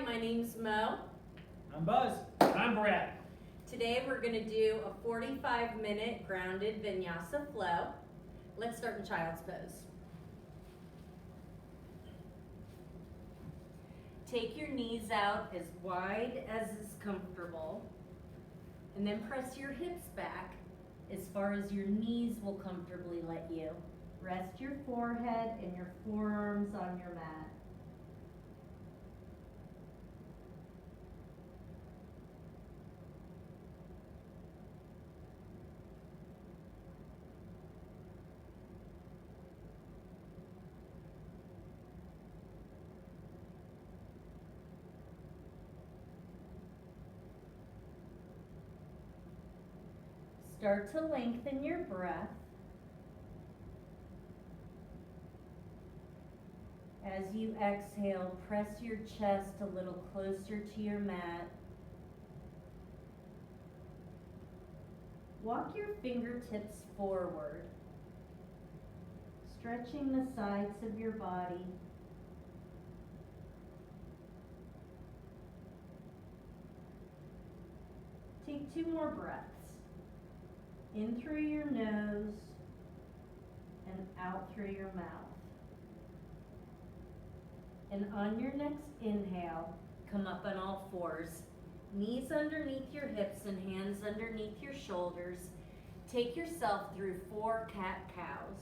Hi, my name's Mo. I'm Buzz. I'm Brad. Today we're going to do a 45-minute grounded vinyasa flow. Let's start in child's pose. Take your knees out as wide as is comfortable, and then press your hips back as far as your knees will comfortably let you. Rest your forehead and your forearms on your mat. Start to lengthen your breath. As you exhale, press your chest a little closer to your mat. Walk your fingertips forward, stretching the sides of your body. Take 2 more breaths. In through your nose and out through your mouth. And on your next inhale, come up on all fours. Knees underneath your hips and hands underneath your shoulders. Take yourself through 4 cat-cows.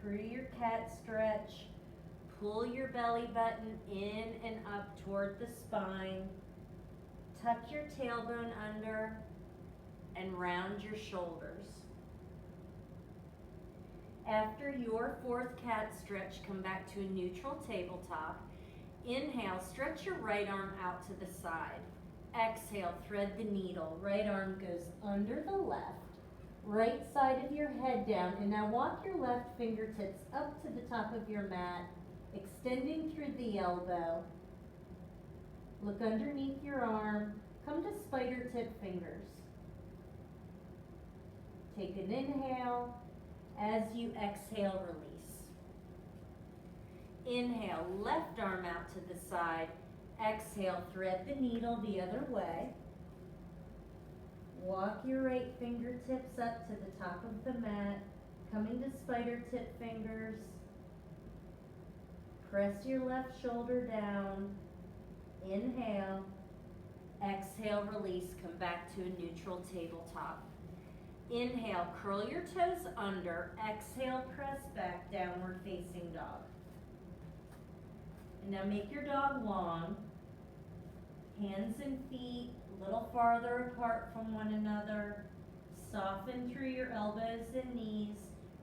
Through your cat stretch, pull your belly button in and up toward the spine. Tuck your tailbone under and round your shoulders. After your 4th cat stretch, come back to a neutral tabletop. Inhale, stretch your right arm out to the side. Exhale, thread the needle. Right arm goes under the left. Right side of your head down. And now walk your left fingertips up to the top of your mat, extending through the elbow. Look underneath your arm. Come to spider tip fingers. Take an inhale. As you exhale, release. Inhale, left arm out to the side. Exhale, thread the needle the other way. Walk your right fingertips up to the top of the mat, coming to spider tip fingers. Press your left shoulder down. Inhale. Exhale, release. Come back to a neutral tabletop. Inhale, curl your toes under. Exhale, press back, downward facing dog. And now make your dog long. Hands and feet a little farther apart from one another. Soften through your elbows and knees.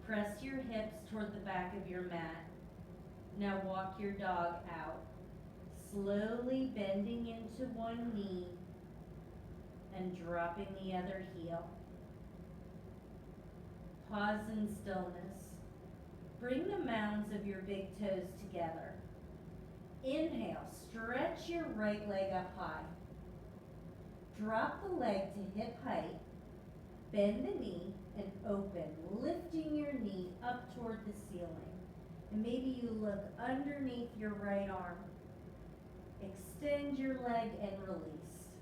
Press your hips toward the back of your mat. Now walk your dog out. Slowly bending into one knee and dropping the other heel. Pause in stillness. Bring the mounds of your big toes together. Inhale, stretch your right leg up high. Drop the leg to hip height. Bend the knee and open, lifting your knee up toward the ceiling. And maybe you look underneath your right arm. Extend your leg and release.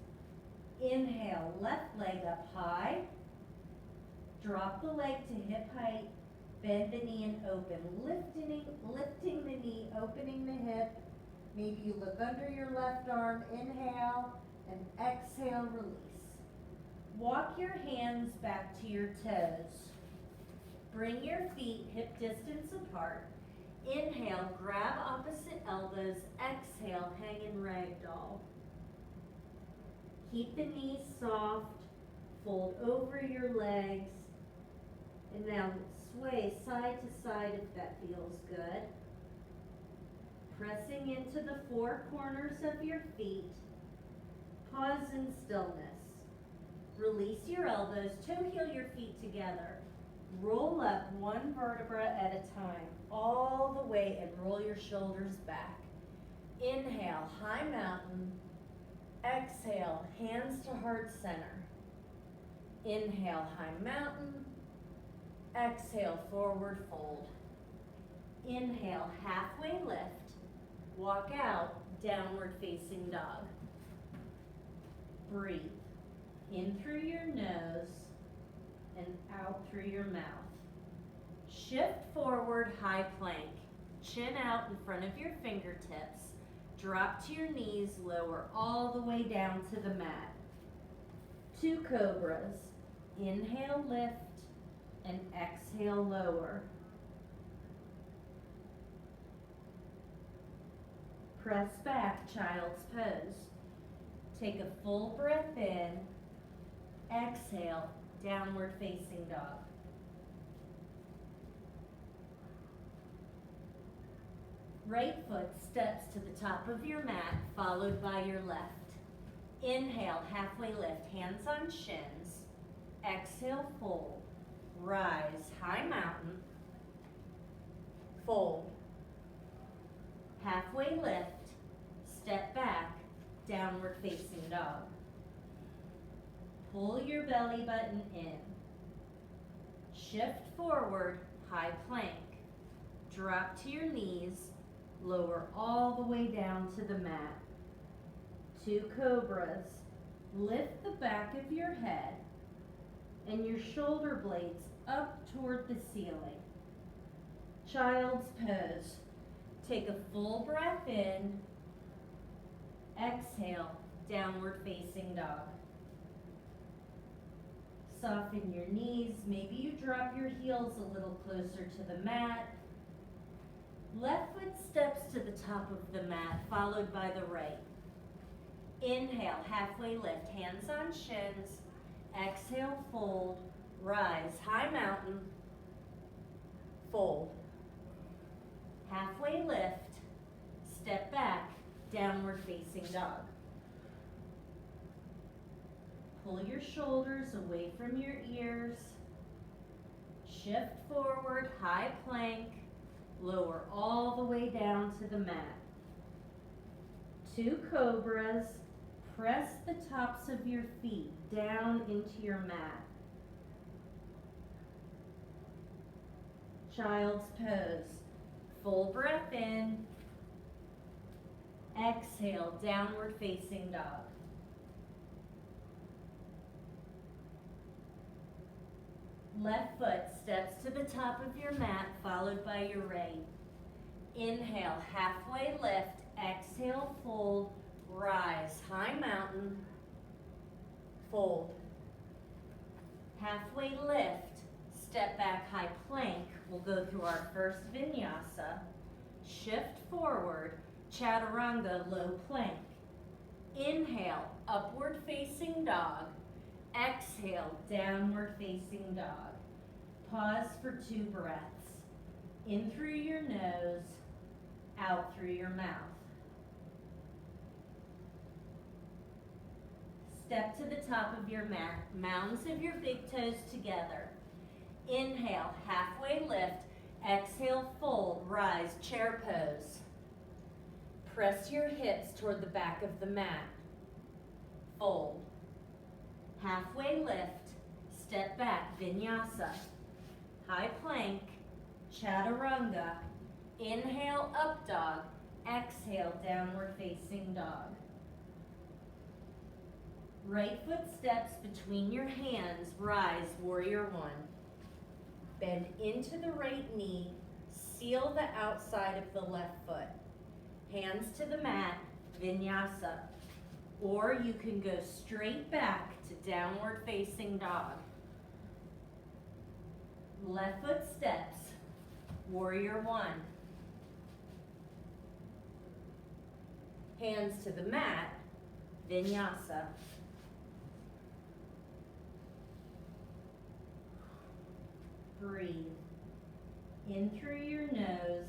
Inhale, left leg up high. Drop the leg to hip height, bend the knee and open, lifting the knee, opening the hip. Maybe you look under your left arm, inhale, and exhale, release. Walk your hands back to your toes. Bring your feet hip distance apart. Inhale, grab opposite elbows, exhale, hang in ragdoll. Keep the knees soft, fold over your legs. And now sway side to side if that feels good. Pressing into the 4 corners of your feet. Pause in stillness. Release your elbows, toe heel your feet together. Roll up 1 vertebra at a time, all the way, and roll your shoulders back. Inhale, high mountain. Exhale, hands to heart center. Inhale, high mountain. Exhale, forward fold. Inhale, halfway lift. Walk out, downward facing dog. Breathe. In through your nose and out through your mouth. Shift forward, high plank. Chin out in front of your fingertips. Drop to your knees, lower all the way down to the mat. 2 cobras. Inhale, lift, and exhale, lower. Press back, child's pose. Take a full breath in. Exhale, downward facing dog. Right foot steps to the top of your mat, followed by your left. Inhale, halfway lift, hands on shins. Exhale, fold. Rise, high mountain. Fold. Halfway lift, step back, downward facing dog. Pull your belly button in. Shift forward, high plank. Drop to your knees, lower all the way down to the mat. 2 cobras. Lift the back of your head and your shoulder blades up toward the ceiling. Child's pose. Take a full breath in. Exhale, downward facing dog. Soften your knees. Maybe you drop your heels a little closer to the mat. Left foot steps to the top of the mat, followed by the right. Inhale, halfway lift, hands on shins. Exhale, fold. Rise, high mountain. Fold. Halfway lift, step back, downward facing dog. Pull your shoulders away from your ears. Shift forward, high plank. Lower all the way down to the mat. 2 cobras. Press the tops of your feet down into your mat. Child's pose. Full breath in. Exhale, downward facing dog. Left foot steps to the top of your mat, followed by your right. Inhale, halfway lift. Exhale, fold. Rise, high mountain. Fold. Halfway lift. Step back, high plank. We'll go through our first vinyasa. Shift forward, chaturanga, low plank. Inhale, upward facing dog. Exhale, downward facing dog. Pause for 2 breaths. In through your nose, out through your mouth. Step to the top of your mat, mounds of your big toes together. Inhale, halfway lift. Exhale, fold, rise, chair pose. Press your hips toward the back of the mat. Fold. Halfway lift, step back, vinyasa. High plank, chaturanga. Inhale, up dog. Exhale, downward facing dog. Right foot steps between your hands, rise, warrior 1. Bend into the right knee, seal the outside of the left foot. Hands to the mat, vinyasa. Or you can go straight back to downward facing dog. Left foot steps, warrior 1. Hands to the mat, vinyasa. Breathe. In through your nose,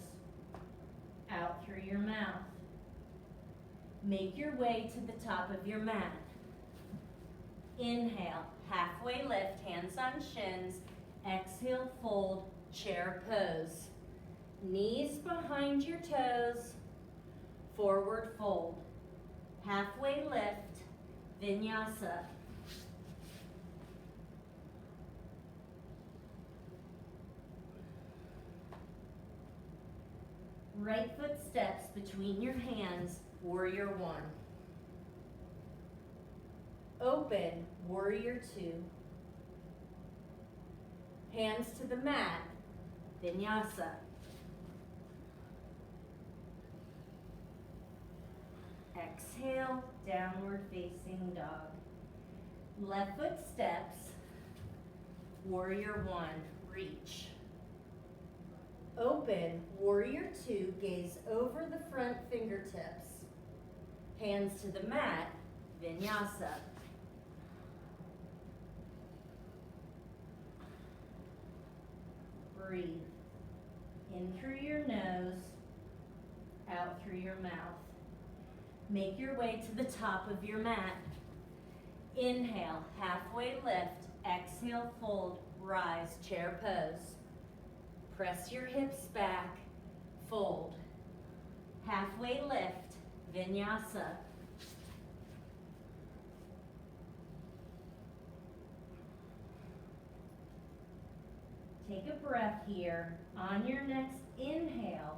out through your mouth. Make your way to the top of your mat. Inhale, halfway lift, hands on shins. Exhale, fold, chair pose. Knees behind your toes, forward fold. Halfway lift, vinyasa. Right foot steps between your hands, warrior one. Open, warrior two. Hands to the mat, vinyasa. Exhale, downward facing dog. Left foot steps, warrior one, reach. Open, warrior two, gaze over the front fingertips. Hands to the mat, vinyasa. Breathe. In through your nose, out through your mouth. Make your way to the top of your mat. Inhale, halfway lift. Exhale, fold, rise, chair pose. Press your hips back, fold. Halfway lift, vinyasa. Take a breath here. On your next inhale,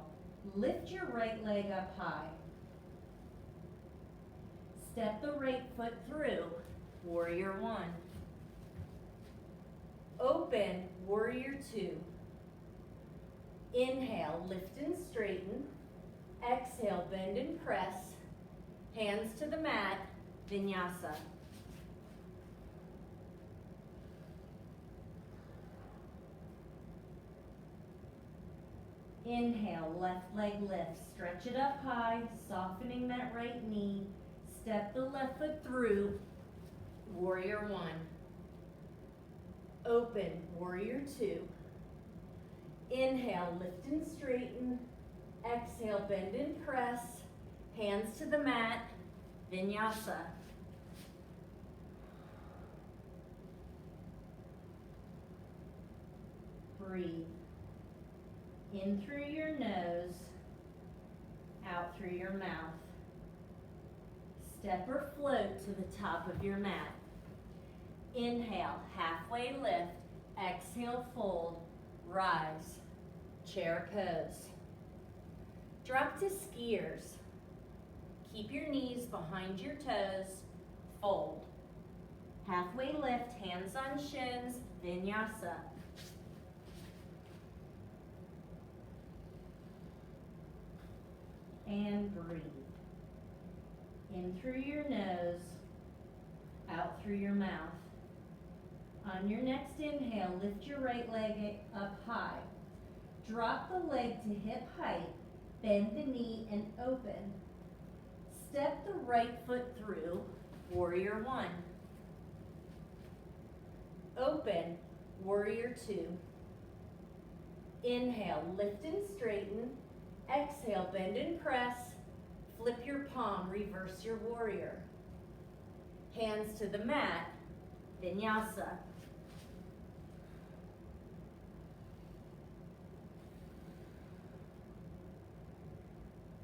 lift your right leg up high. Step the right foot through, warrior one. Open, warrior two. Inhale, lift and straighten. Exhale, bend and press. Hands to the mat, vinyasa. Inhale, left leg lifts. Stretch it up high, softening that right knee. Step the left foot through, warrior one. Open, warrior two. Inhale, lift and straighten. Exhale, bend and press. Hands to the mat, vinyasa. Breathe. In through your nose, out through your mouth. Step or float to the top of your mat. Inhale, halfway lift. Exhale, fold, rise, chair pose. Drop to skiers. Keep your knees behind your toes, fold. Halfway lift, hands on shins, vinyasa. And breathe. In through your nose, out through your mouth. On your next inhale, lift your right leg up high. Drop the leg to hip height, bend the knee and open. Step the right foot through, warrior one. Open, warrior two. Inhale, lift and straighten. Exhale, bend and press. Flip your palm, reverse your warrior. Hands to the mat, vinyasa.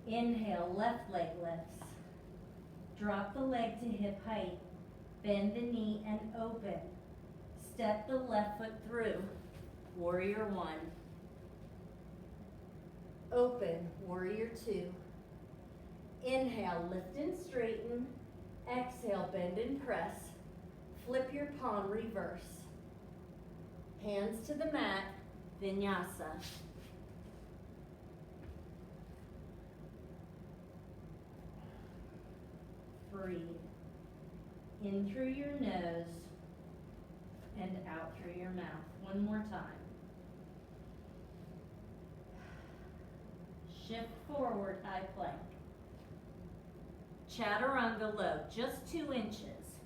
Inhale, left leg lifts. Drop the leg to hip height. Bend the knee and open. Step the left foot through, warrior one. Open, warrior two. Inhale, lift and straighten. Exhale, bend and press. Flip your palm, reverse. Hands to the mat, vinyasa. Breathe. In through your nose and out through your mouth. One more time. Shift forward, high plank. Chaturanga low, just 2 inches.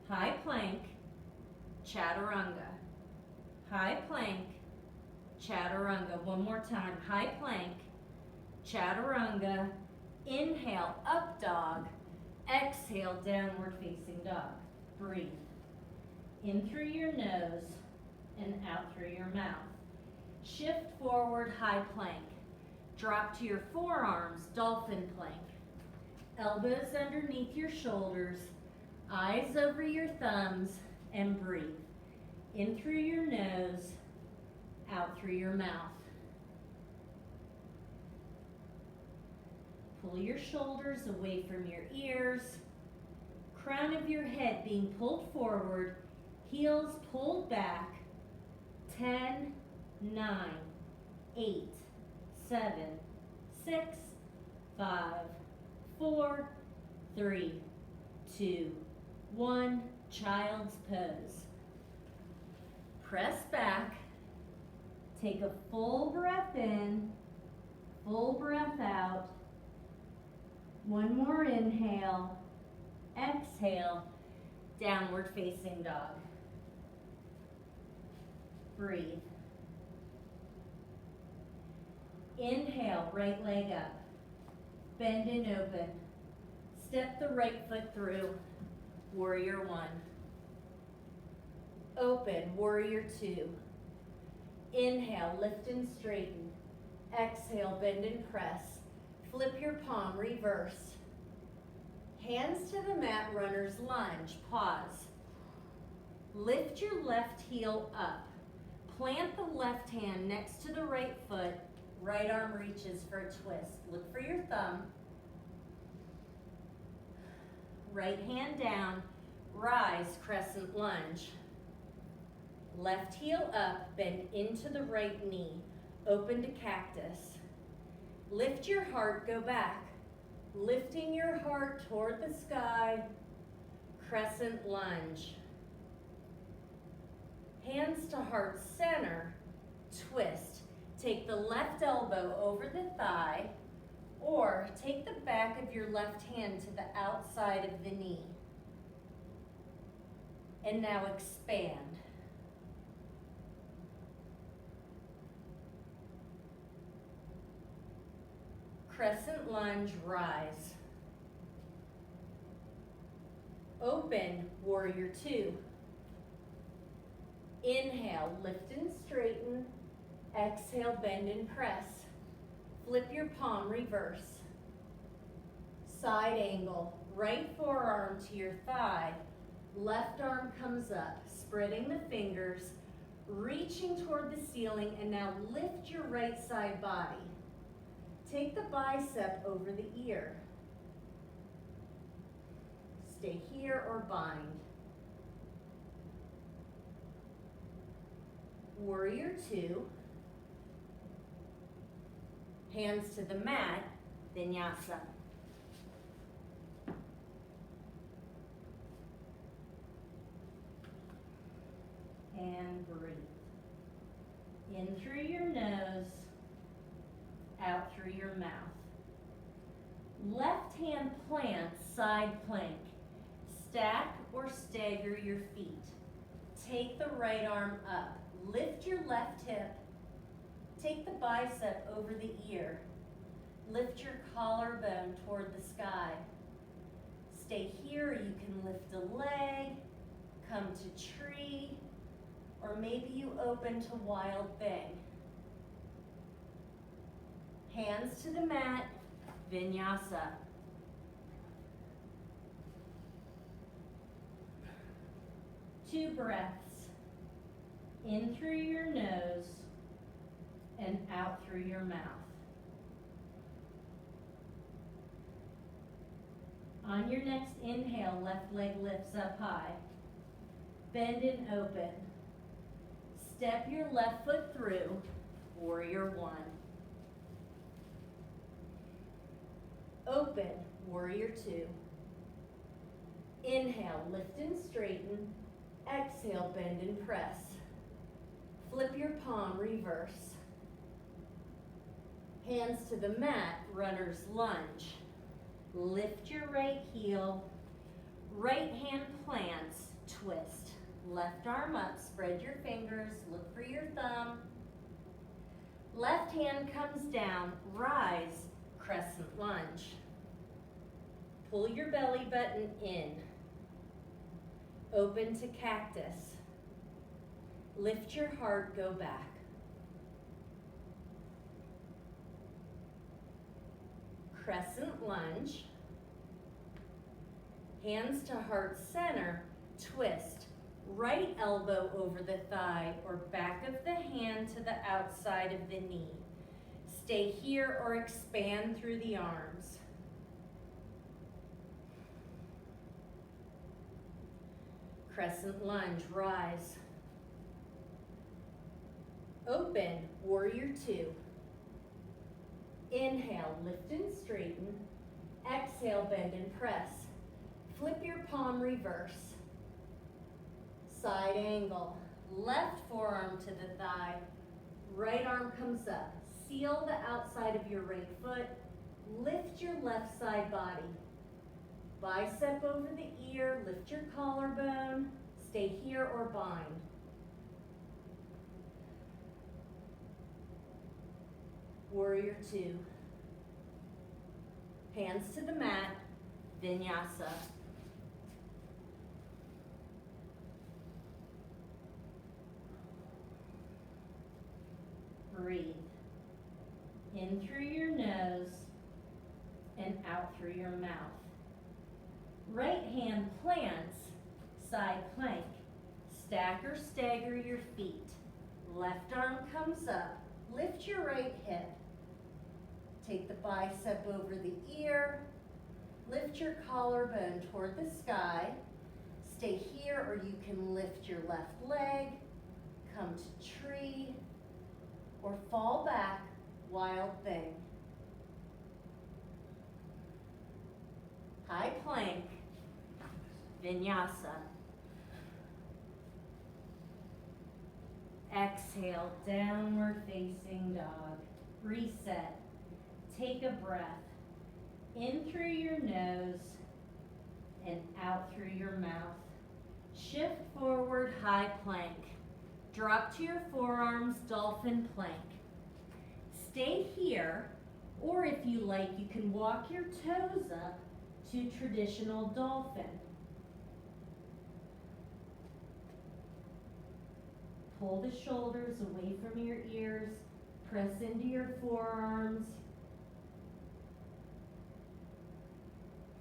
High plank, chaturanga. High plank, chaturanga. One more time. High plank, chaturanga. Inhale, up dog. Exhale, downward facing dog. Breathe. In through your nose and out through your mouth. Shift forward, high plank. Drop to your forearms, dolphin plank. Elbows underneath your shoulders, eyes over your thumbs, and breathe. In through your nose, out through your mouth. Pull your shoulders away from your ears. Crown of your head being pulled forward, heels pulled back. 10, 9, 8, 7, 6, 5, 4, 3, 2, 1. Child's pose. Press back. Take a full breath in, full breath out. One more inhale. Exhale, downward facing dog. Breathe. Inhale, right leg up. Bend and open. Step the right foot through. Warrior one. Open, warrior two. Inhale, lift and straighten. Exhale, bend and press. Flip your palm, reverse. Hands to the mat, runner's lunge. Pause. Lift your left heel up. Plant the left hand next to the right foot. Right arm reaches for a twist. Look for your thumb. Right hand down. Rise, crescent lunge. Left heel up, bend into the right knee. Open to cactus. Lift your heart, go back. Lifting your heart toward the sky. Crescent lunge. Hands to heart center. Twist. Take the left elbow over the thigh, or take the back of your left hand to the outside of the knee. And now expand. Crescent lunge, rise. Open, warrior two. Inhale, lift and straighten. Exhale, bend and press. Flip your palm, reverse. Side angle, right forearm to your thigh. Left arm comes up, spreading the fingers, reaching toward the ceiling, and now lift your right side body. Take the bicep over the ear. Stay here or bind. Warrior two. Hands to the mat, vinyasa. And breathe. In through your nose, out through your mouth. Left hand plants, side plank. Stack or stagger your feet. Take the right arm up. Lift your left hip. Take the bicep over the ear. Lift your collarbone toward the sky. Stay here, or you can lift a leg, come to tree, or maybe you open to wild thing. Hands to the mat, vinyasa. Two breaths. In through your nose and out through your mouth. On your next inhale, left leg lifts up high. Bend and open. Step your left foot through, warrior one. Open, warrior two. Inhale, lift and straighten. Exhale, bend and press. Flip your palm, reverse. Hands to the mat, runner's lunge. Lift your right heel. Right hand plants, twist. Left arm up, spread your fingers, look for your thumb. Left hand comes down, rise, crescent lunge. Pull your belly button in. Open to cactus. Lift your heart, go back. Crescent lunge. Hands to heart center, twist. Right elbow over the thigh or back of the hand to the outside of the knee. Stay here or expand through the arms. Crescent lunge, rise. Open, warrior two. Inhale, lift and straighten. Exhale, bend and press. Flip your palm reverse. Side angle. Left forearm to the thigh. Right arm comes up. Seal the outside of your right foot. Lift your left side body. Bicep over the ear. Lift your collarbone. Stay here or bind. Warrior two. Hands to the mat, vinyasa. Breathe. In through your nose and out through your mouth. Right hand plants, side plank. Stack or stagger your feet. Left arm comes up. Lift your right hip. Take the bicep over the ear. Lift your collarbone toward the sky. Stay here, or you can lift your left leg. Come to tree, or fall back, wild thing. High plank, vinyasa. Exhale, downward facing dog. Reset. Take a breath. In through your nose and out through your mouth. Shift forward, high plank. Drop to your forearms, dolphin plank. Stay here, or if you like, you can walk your toes up to traditional dolphin. Pull the shoulders away from your ears. Press into your forearms.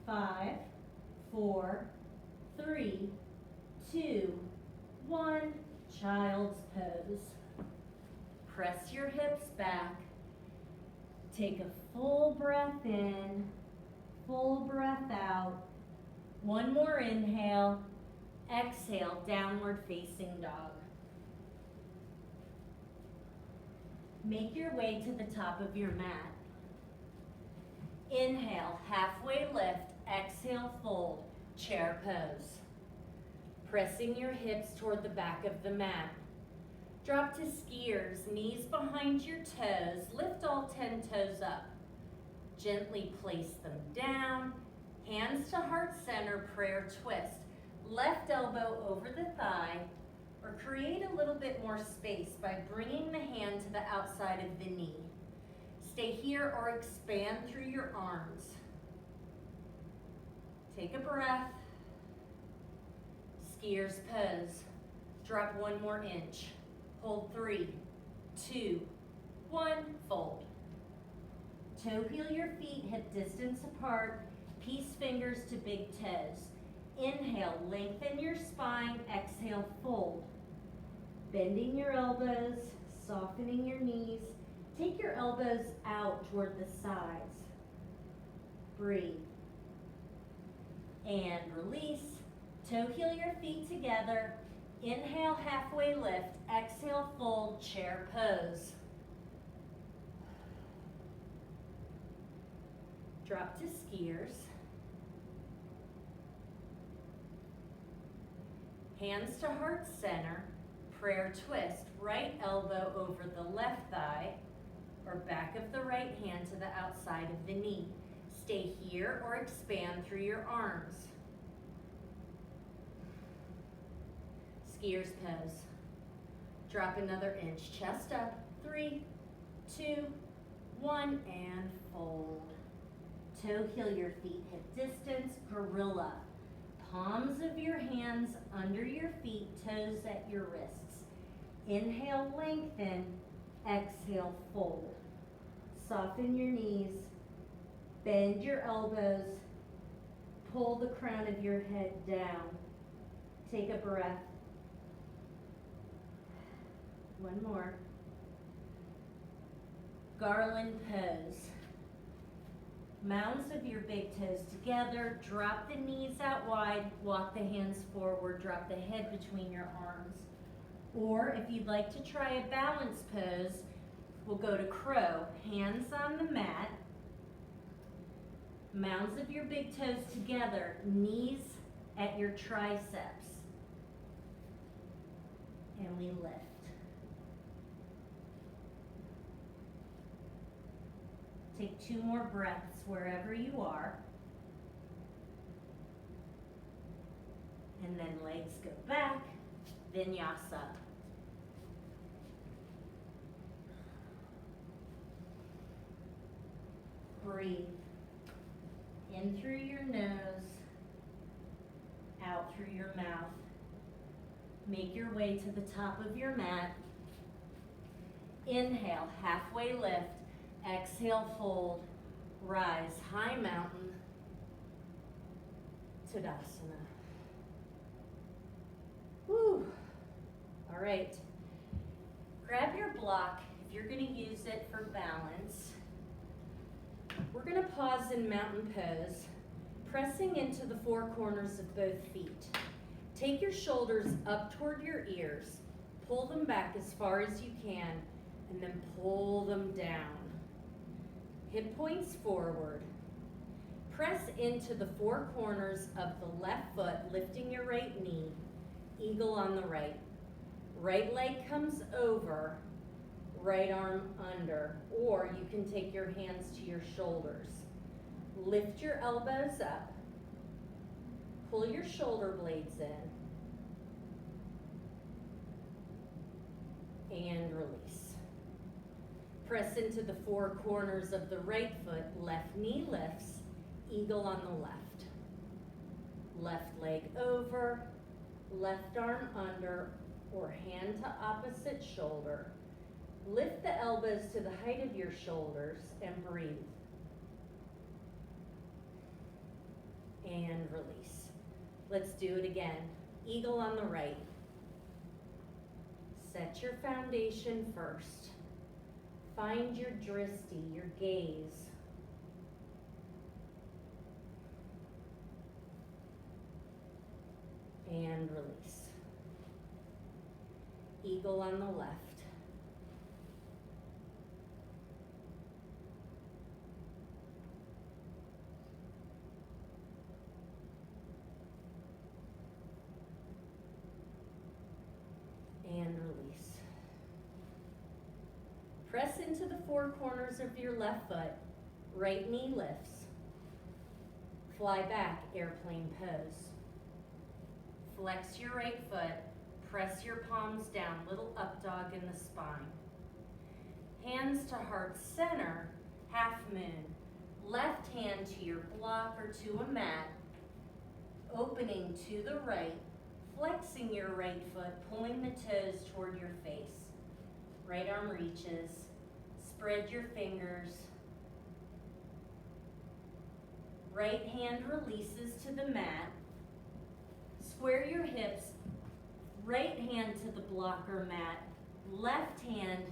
5, 4, 3, 2, 1. Child's pose. Press your hips back. Take a full breath in, full breath out. One more inhale. Exhale, downward facing dog. Make your way to the top of your mat. Inhale, halfway lift. Exhale, fold, chair pose. Pressing your hips toward the back of the mat. Drop to skiers, knees behind your toes. Lift all 10 toes up. Gently place them down. Hands to heart center, prayer twist. Left elbow over the thigh, or create a little bit more space by bringing the hand to the outside of the knee. Stay here or expand through your arms. Take a breath. Skier's pose. Drop one more inch. Hold 3, 2, 1, fold. Toe heel your feet, hip distance apart. Peace fingers to big toes. Inhale, lengthen your spine. Exhale, fold. Bending your elbows, softening your knees. Take your elbows out toward the sides. Breathe. And release. Toe heel your feet together. Inhale, halfway lift. Exhale, fold, chair pose. Drop to skiers. Hands to heart center. Prayer twist. Right elbow over the left thigh, or back of the right hand to the outside of the knee. Stay here or expand through your arms. Skier's pose. Drop another inch, chest up. 3, 2, 1, and fold. Toe heel your feet, hip distance, gorilla. Palms of your hands under your feet, toes at your wrists. Inhale, lengthen. Exhale, fold. Soften your knees. Bend your elbows. Pull the crown of your head down. Take a breath. One more. Garland pose. Mounds of your big toes together, drop the knees out wide, walk the hands forward, drop the head between your arms. Or if you'd like to try a balance pose, we'll go to crow, hands on the mat, mounds of your big toes together, knees at your triceps, and we lift. Take 2 more breaths wherever you are. And then legs go back, vinyasa. Breathe. In through your nose, out through your mouth. Make your way to the top of your mat. Inhale, halfway lift. Exhale, fold. Rise, high mountain. Tadasana. Whew. All right. Grab your block if you're going to use it for balance. We're going to pause in mountain pose, pressing into the 4 corners of both feet. Take your shoulders up toward your ears, pull them back as far as you can, and then pull them down. Hip points forward. Press into the 4 corners of the left foot, lifting your right knee, eagle on the right. Right leg comes over, right arm under, or you can take your hands to your shoulders. Lift your elbows up, pull your shoulder blades in, and release. Press into the 4 corners of the right foot, left knee lifts, eagle on the left. Left leg over, left arm under, or hand to opposite shoulder. Lift the elbows to the height of your shoulders and breathe. And release. Let's do it again. Eagle on the right. Set your foundation first. Find your drishti, your gaze. And release. Eagle on the left. And release. Press into the 4 corners of your left foot, right knee lifts. Fly back, airplane pose. Flex your right foot, press your palms down, little up dog in the spine. Hands to heart center, half moon. Left hand to your block or to a mat, opening to the right, flexing your right foot, pulling the toes toward your face. Right arm reaches, spread your fingers. Right hand releases to the mat. Square your hips, right hand to the block or mat, left hand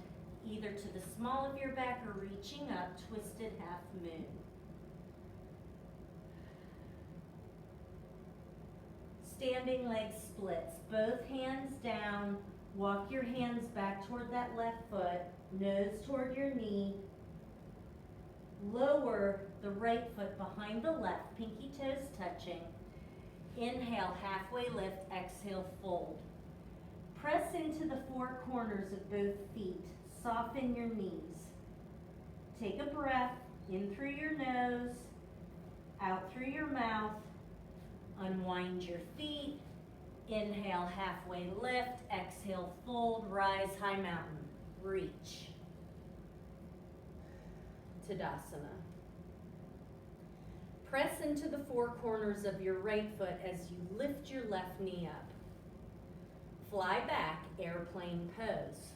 either to the small of your back or reaching up, twisted half moon. Standing leg splits, both hands down, walk your hands back toward that left foot, nose toward your knee. Lower the right foot behind the left, pinky toes touching. Inhale, halfway lift, exhale, fold. Press into the 4 corners of both feet, soften your knees. Take a breath, in through your nose, out through your mouth. Unwind your feet. Inhale, halfway lift, exhale, fold, rise, high mountain, reach. Tadasana. Press into the 4 corners of your right foot as you lift your left knee up. Fly back, airplane pose.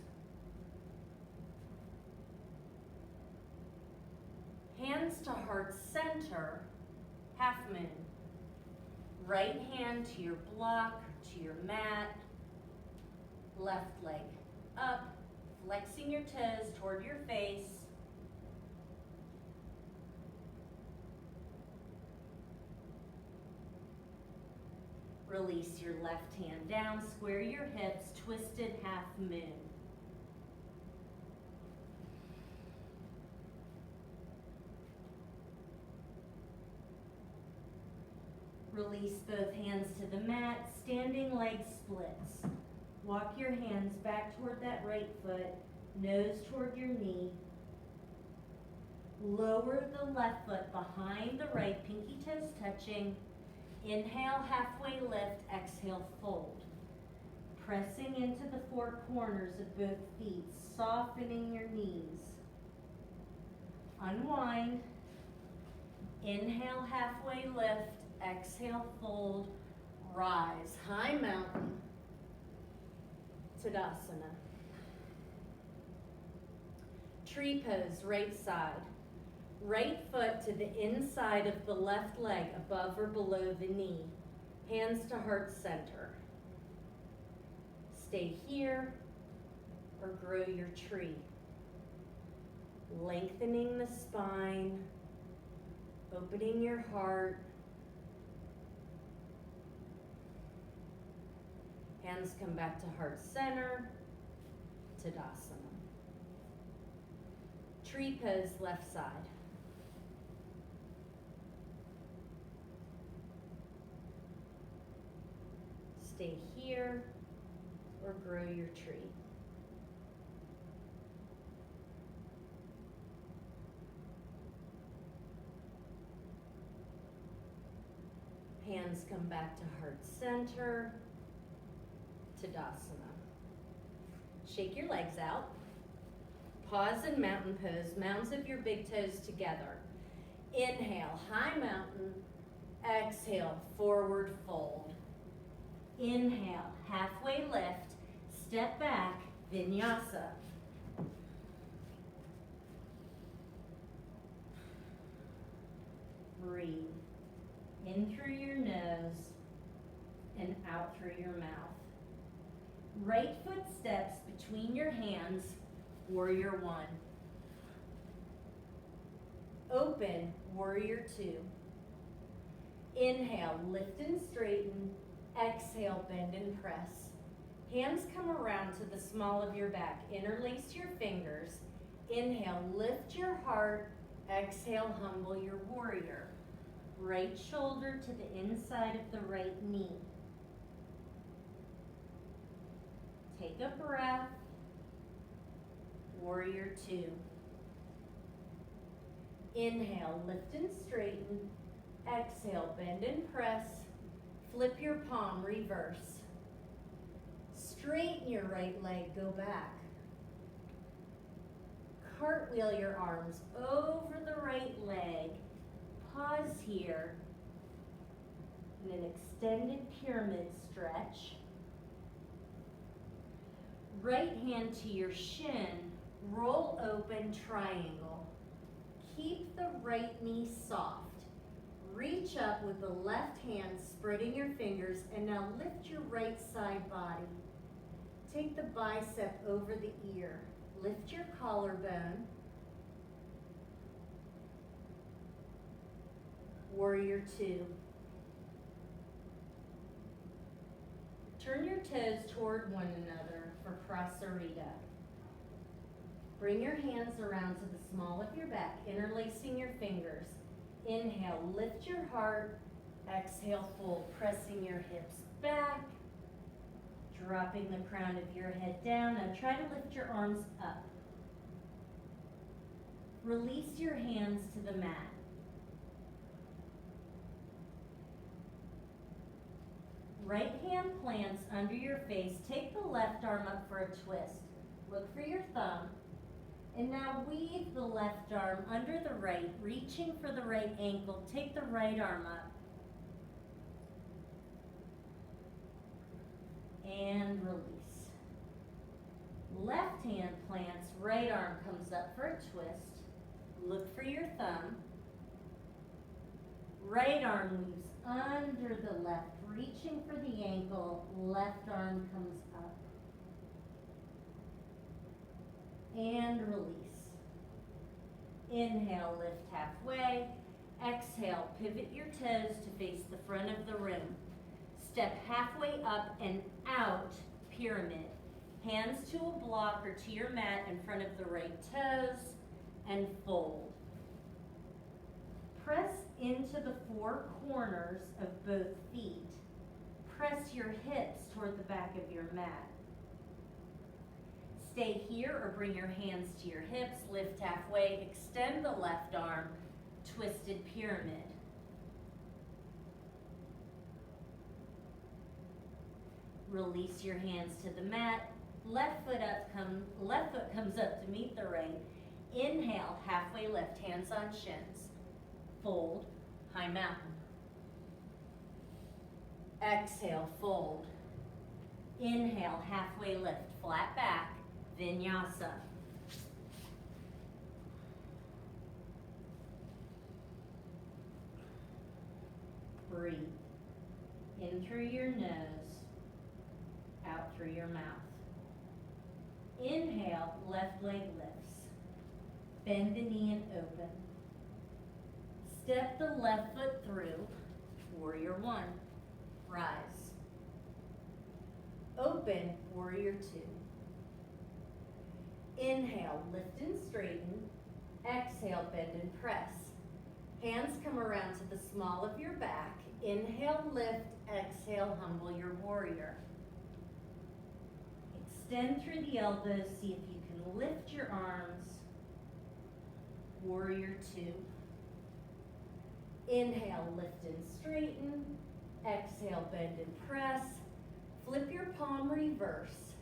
Hands to heart center, half moon. Right hand to your block, to your mat. Left leg up, flexing your toes toward your face. Release your left hand down, square your hips, twisted half moon. Release both hands to the mat, standing leg splits. Walk your hands back toward that right foot, nose toward your knee. Lower the left foot behind the right, pinky toes touching. Inhale, halfway lift, exhale, fold. Pressing into the four corners of both feet, softening your knees. Unwind. Inhale, halfway lift, exhale, fold, rise. High mountain, Tadasana. Tree pose, right side. Right foot to the inside of the left leg, above or below the knee. Hands to heart center. Stay here or grow your tree. Lengthening the spine, opening your heart. Hands come back to heart center, Tadasana. Tree pose, left side. Stay here or grow your tree. Hands come back to heart center, Tadasana. Shake your legs out. Pause in mountain pose, mounds of your big toes together. Inhale, high mountain. Exhale, forward fold. Inhale, halfway lift, step back, vinyasa. Breathe in through your nose and out through your mouth. Right foot steps between your hands, warrior one. Open, warrior two. Inhale, lift and straighten. Exhale, bend and press. Hands come around to the small of your back. Interlace your fingers. Inhale, lift your heart. Exhale, humble your warrior. Right shoulder to the inside of the right knee. Take a breath. Warrior two. Inhale, lift and straighten. Exhale, bend and press. Flip your palm, reverse. Straighten your right leg, go back. Cartwheel your arms over the right leg. Pause here in an extended pyramid stretch. Right hand to your shin, roll open triangle. Keep the right knee soft. Reach up with the left hand, spreading your fingers, and now lift your right side body. Take the bicep over the ear. Lift your collarbone. Warrior two. Turn your toes toward one another for Prasarita. Bring your hands around to the small of your back, interlacing your fingers. Inhale, lift your heart. Exhale, fold, pressing your hips back. Dropping the crown of your head down. Now try to lift your arms up. Release your hands to the mat. Right hand plants under your face. Take the left arm up for a twist. Look for your thumb. And now weave the left arm under the right, reaching for the right ankle. Take the right arm up. And release. Left hand plants, right arm comes up for a twist. Look for your thumb. Right arm moves under the left, reaching for the ankle. Left arm comes up. And release. Inhale, lift halfway. Exhale, pivot your toes to face the front of the room. Step halfway up and out, pyramid. Hands to a block or to your mat in front of the right toes and fold. Press into the four corners of both feet. Press your hips toward the back of your mat. Stay here or bring your hands to your hips, lift halfway, extend the left arm, twisted pyramid. Release your hands to the mat. Left foot comes up to meet the right. Inhale, halfway lift, hands on shins. Fold, high mountain. Exhale, fold. Inhale, halfway lift, flat back, vinyasa. Breathe. In through your nose, out through your mouth. Inhale, left leg lifts. Bend the knee and open. Step the left foot through, warrior one. Rise. Open, warrior two. Inhale, lift and straighten. Exhale, bend and press. Hands come around to the small of your back. Inhale, lift. Exhale, humble your warrior. Extend through the elbows. See if you can lift your arms. Warrior two. Inhale, lift and straighten. Exhale, bend and press. Flip your palm reverse.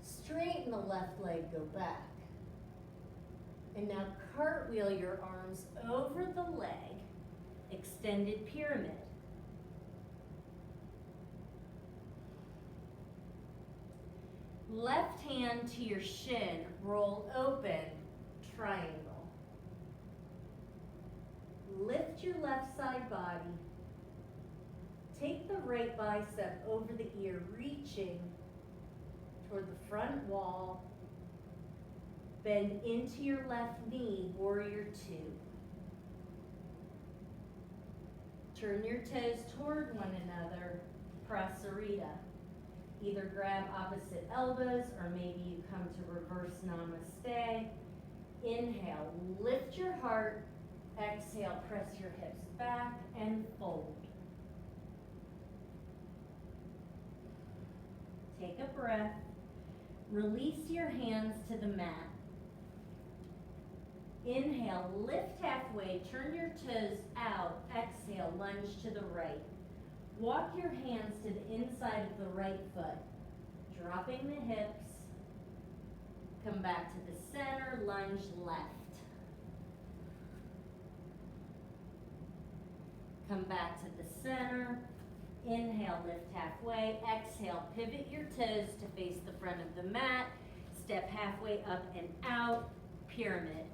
Straighten the left leg, go back. And now cartwheel your arms over the leg, extended pyramid. Left hand to your shin, roll open, triangle. Lift your left side body. Take the right bicep over the ear, reaching toward the front wall. Bend into your left knee, warrior two. Turn your toes toward one another, prasarita. Either grab opposite elbows or maybe you come to reverse namaste. Inhale, lift your heart. Exhale, press your hips back and fold. Take a breath. Release your hands to the mat. Inhale, lift halfway, turn your toes out. Exhale, lunge to the right. Walk your hands to the inside of the right foot, dropping the hips. Come back to the center, lunge left. Come back to the center. Inhale, lift halfway. Exhale, pivot your toes to face the front of the mat. Step halfway up and out, pyramid.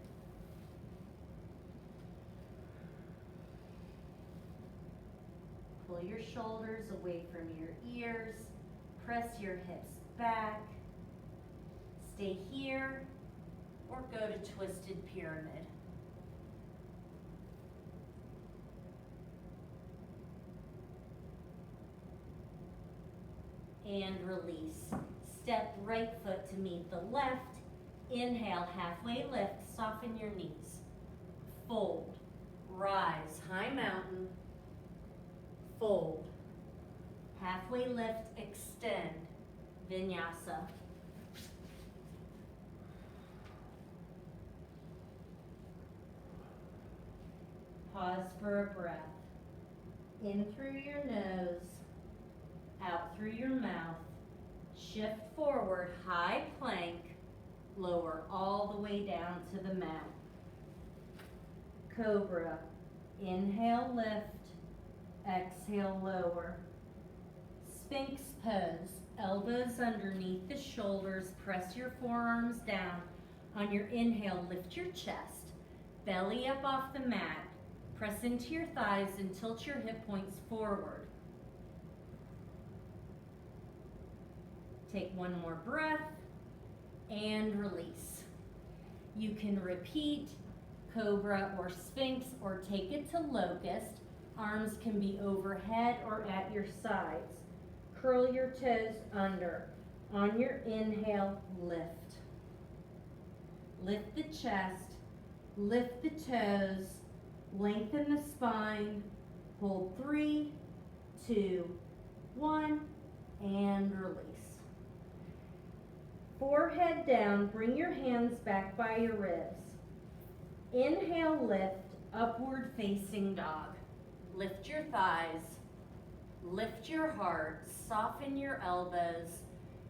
Pull your shoulders away from your ears. Press your hips back. Stay here or go to twisted pyramid. And release. Step right foot to meet the left. Inhale, halfway lift, soften your knees. Fold, rise, high mountain. Fold, halfway lift, extend, vinyasa. Pause for a breath. In through your nose, out through your mouth. Shift forward, high plank, lower all the way down to the mat. Cobra, inhale, lift. Exhale, lower. Sphinx pose, elbows underneath the shoulders, press your forearms down. On your inhale, lift your chest, belly up off the mat, press into your thighs and tilt your hip points forward. Take one more breath and release. You can repeat Cobra or Sphinx or take it to Locust. Arms can be overhead or at your sides. Curl your toes under. On your inhale, lift. Lift the chest, lift the toes, lengthen the spine. Hold 3, 2, 1, and release. Forehead down, bring your hands back by your ribs. Inhale, lift, upward facing dog. Lift your thighs, lift your heart, soften your elbows.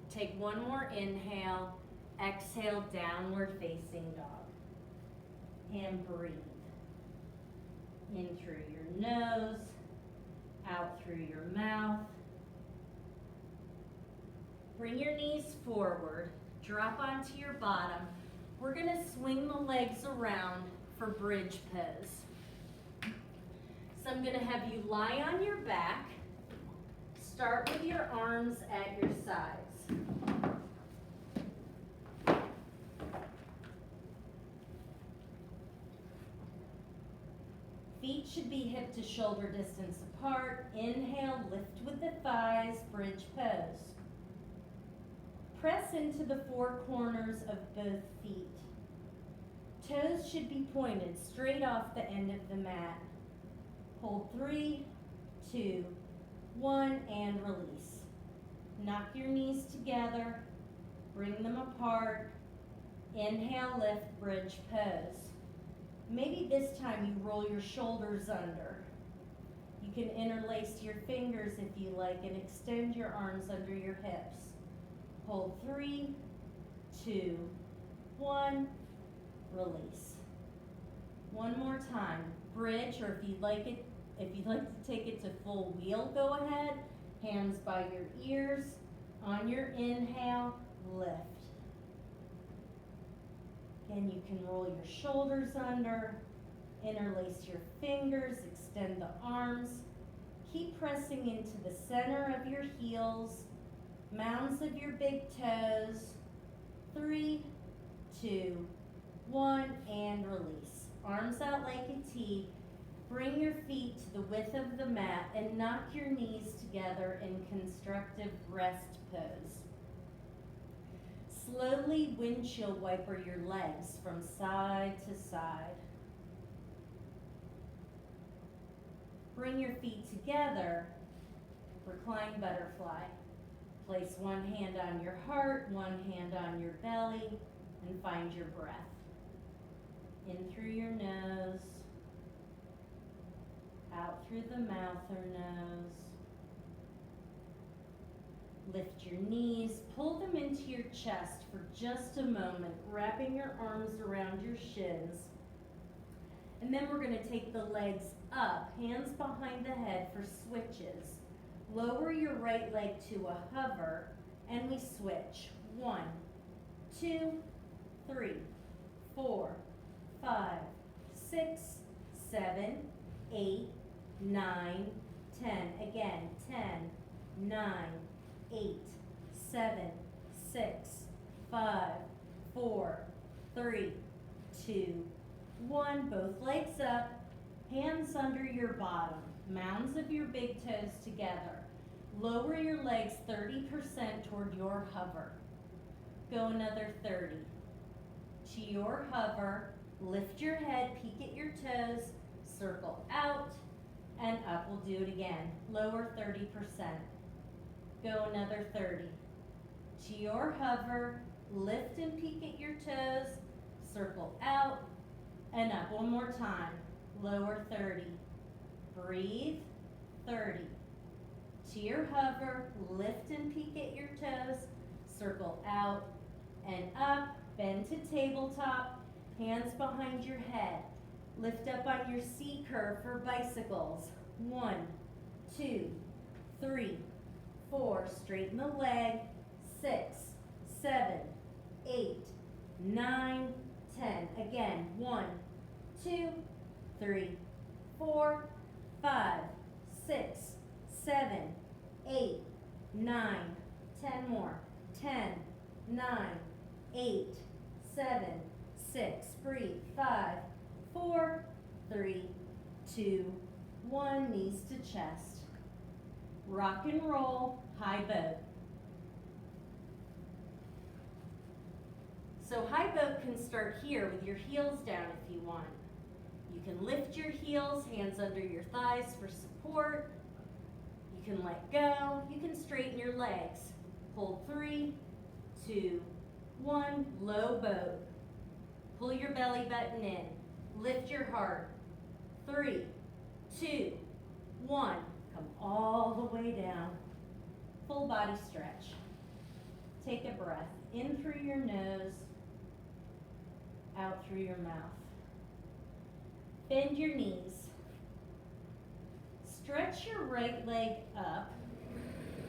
Take one more inhale, exhale, downward facing dog. And breathe. In through your nose, out through your mouth. Bring your knees forward, drop onto your bottom. We're gonna swing the legs around for bridge pose. So I'm gonna have you lie on your back. Start with your arms at your sides. Feet should be hip to shoulder distance apart. Inhale, lift with the thighs, bridge pose. Press into the four corners of both feet. Toes should be pointed straight off the end of the mat. Hold 3, 2, 1, and release. Knock your knees together, bring them apart. Inhale, lift, bridge pose. Maybe this time you roll your shoulders under. You can interlace your fingers if you like and extend your arms under your hips. Hold 3, 2, 1, release. One more time, bridge, or if you'd like to take it to full wheel, go ahead. Hands by your ears. On your inhale, lift. Again, you can roll your shoulders under, interlace your fingers, extend the arms. Keep pressing into the center of your heels, mounds of your big toes. 3, 2, 1, and release. Arms out like a T. Bring your feet to the width of the mat and knock your knees together in constructive rest pose. Slowly windshield wiper your legs from side to side. Bring your feet together, recline butterfly. Place one hand on your heart, one hand on your belly, and find your breath. In through your nose, out through the mouth or nose. Lift your knees, pull them into your chest for just a moment, wrapping your arms around your shins. And then we're going to take the legs up, hands behind the head for switches. Lower your right leg to a hover, and we switch. 1, 2, 3, 4, 5, 6, 7, 8, 9, 10. Again, 10, 9, 8, 7, 6, 5, 4, 3, 2, 1. Both legs up, hands under your bottom, mounds of your big toes together. Lower your legs 30% toward your hover. Go another 30. To your hover, lift your head, peek at your toes, circle out, and up. We'll do it again. Lower 30%. Go another 30. To your hover, lift and peek at your toes, circle out, and up. One more time. Lower 30. Breathe. 30. To your hover, lift and peek at your toes, circle out and up. Bend to tabletop, hands behind your head. Lift up on your C curve for bicycles. 1, 2, 3, 4. Straighten the leg. 6, 7, 8, 9, 10. Again, 1, 2, 3, 4, 5, 6, 7, 8, 9, 10 more. 10, 9, 8, 7, 6. Breathe. 5, 4, 3, 2, 1. Knees to chest. rock and roll, high boat. So high boat can start here with your heels down if you want. You can lift your heels, hands under your thighs for support. You can let go. You can straighten your legs. Hold 3, 2, 1, low boat. Pull your belly button in. Lift your heart. 3, 2, 1. Come all the way down. Full body stretch. Take a breath in through your nose, out through your mouth. Bend your knees. Stretch your right leg up.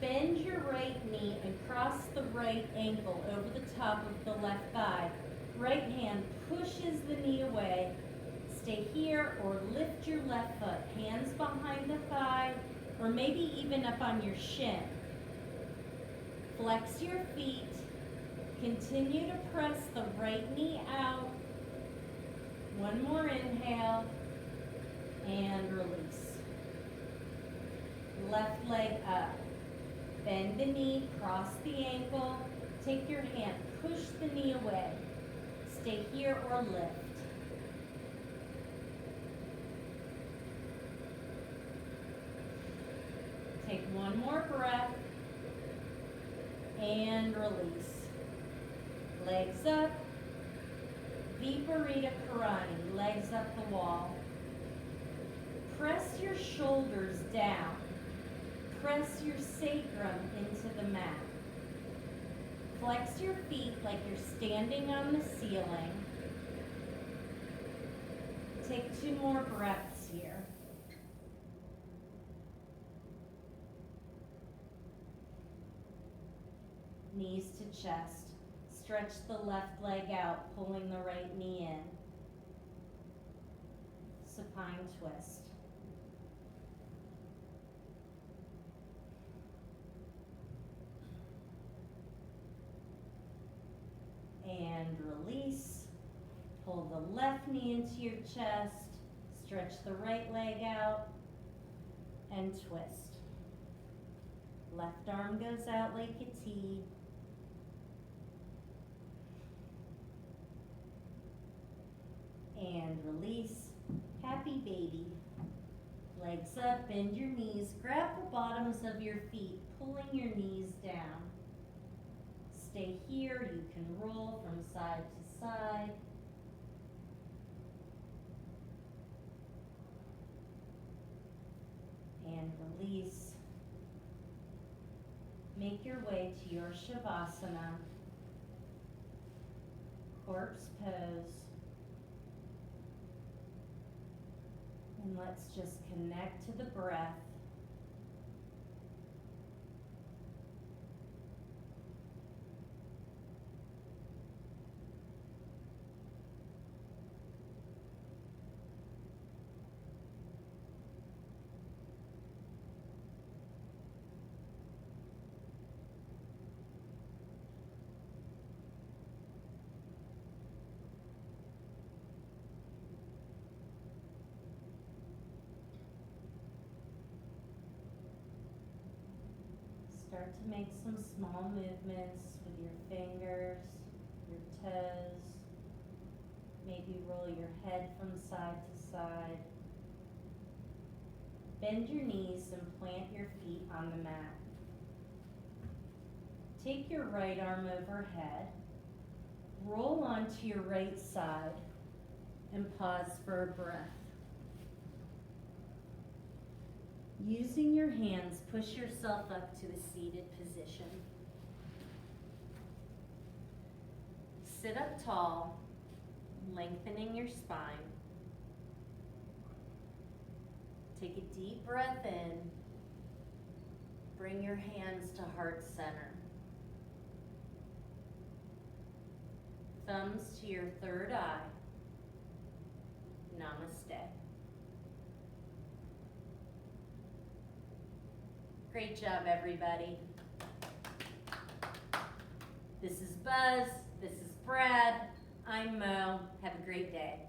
Bend your right knee and cross the right ankle over the top of the left thigh. Right hand pushes the knee away. Stay here or lift your left foot. Hands behind the thigh or maybe even up on your shin. Flex your feet. Continue to press the right knee out. One more inhale and release. Left leg up. Bend the knee, cross the ankle. Take your hand, push the knee away. Stay here or lift. Take one more breath and release. Legs up. Viparita Karani, legs up the wall. Press your shoulders down. Press your sacrum into the mat. Flex your feet like you're standing on the ceiling. Take 2 more breaths here. Knees to chest. Stretch the left leg out, pulling the right knee in. Supine twist. And release. Pull the left knee into your chest. Stretch the right leg out and twist. Left arm goes out like a T. And release. Happy baby. Legs up, bend your knees. Grab the bottoms of your feet, pulling your knees down. Stay here. You can roll from side to side. And release. Make your way to your Shavasana. Corpse pose. And let's just connect to the breath. Start to make some small movements with your fingers, your toes. Maybe roll your head from side to side. Bend your knees and plant your feet on the mat. Take your right arm overhead. Roll onto your right side and pause for a breath. Using your hands, push yourself up to a seated position. Sit up tall, lengthening your spine. Take a deep breath in. Bring your hands to heart center. Thumbs to your third eye. Namaste. Great job, everybody. This is Buzz. This is Brad. I'm Mo. Have a great day.